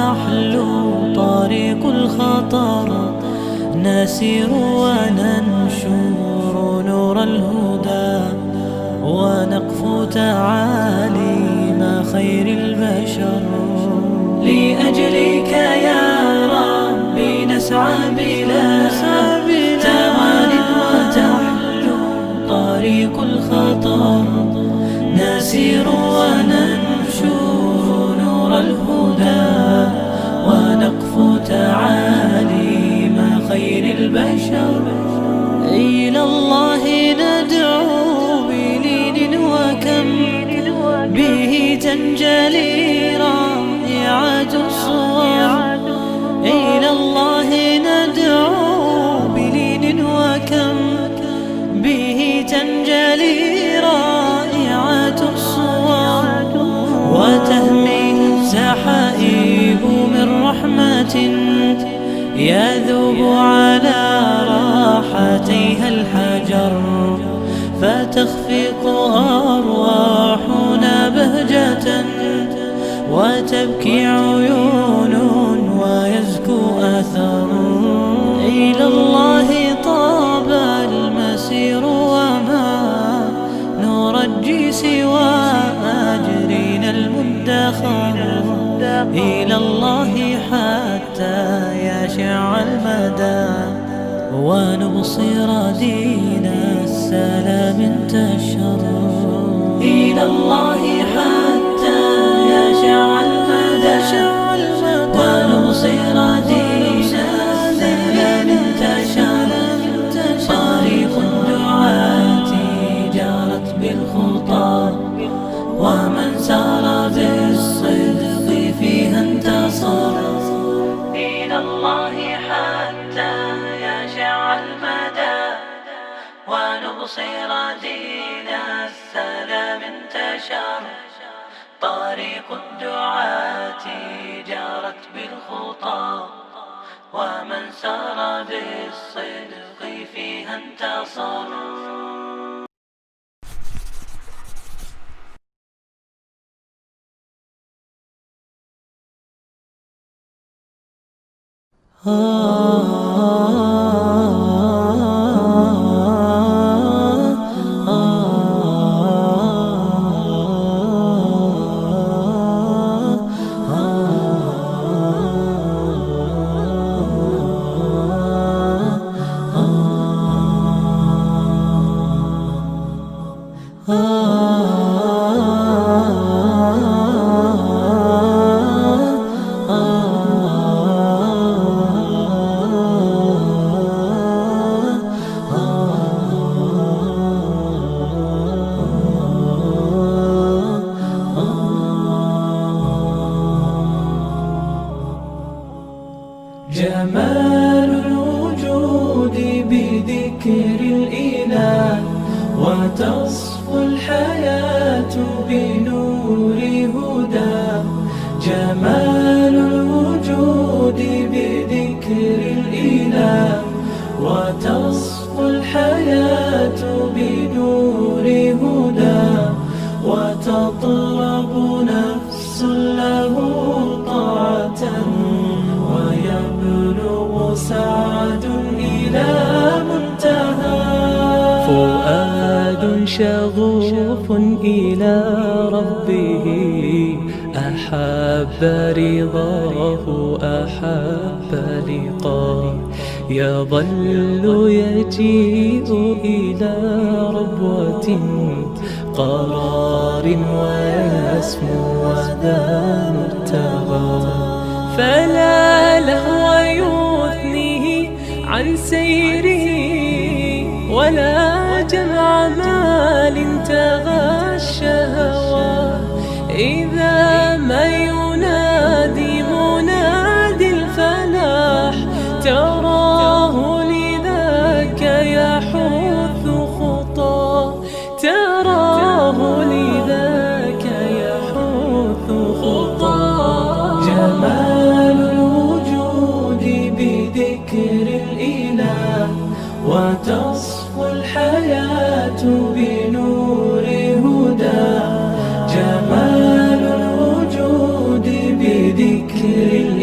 وتحلو طريق الخطر، نسير وننشر نور الهدى، ونقفو تعاليم خير البشر. لأجلك يا ربي نسعى بلا توان، وتحلو طريق الخطر، نسير وننشر نور الهدى، ونقفو تعاليم خير البشر. إلى الله ندعو بلين وكم به تنجلي رائعة الصور. إلى الله ندعو بلين وكم به تنجلي رائعة الصور، وتهمي سحائب من رحمة يذوب على راحتيها الحجر، فتخفق أرواحنا بهجة، وتبكي عيون ويزكو أثر. إلى الله طاب المسير وما نرجي سوى أجرنا المدخر. إلى الله حتى يشع المدى، ونبصر دين السلام انتشر. إلى الله حتى يشع المدى، ونبصر دين السلام انتشر. طريق الدعاة جارت بالخطى، ومن سار بالصدق فيها انتصر. إلى الله حتى يشع المدى، ونبصر دين السلام انتشر. طريق الدعاة جارت بالخطى، ومن سار بالصدق فيها انتصر. جمال الوجود بذكر الإله، وتصفو الحياة بنور هدى. جمال الوجود بذكر الإله، وتصفو الحياة بنور هدى. وتطلب نفس له طاعة، ويبلغ سعد إلى منتهى. فؤاد شغوف إلى ربه، أحب رضاه أحب لقاه. يظل يجيء إلى ربوة قرار، ويسمو وذا مرتغى. فلا لهو يثنيه عن سيره، ولا جمع مال تغى الشهوى. إذا ما ينادي منادي الفلاح، تراه لذاك يحث خطاه. تراه لذاك يحث خطاه. جمال الوجود بذكر الإله، وتصفو الحياة بنور هدى. جمال الوجود بذكر الإله،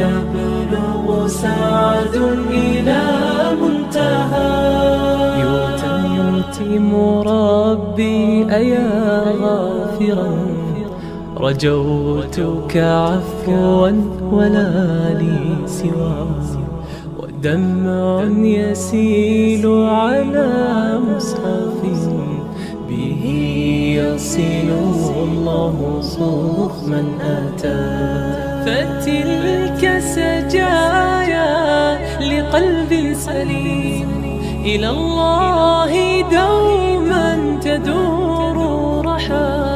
يبلغ سعد إلى منتهى. يتم ربي أيا غافرا، رجوتك عفوا ولا لي سوى، ودمع يسيل على مصحف به يصل الله صوف من أتى. فتلك سجايا لقلب سليم، إلى الله دوما تدور رحى.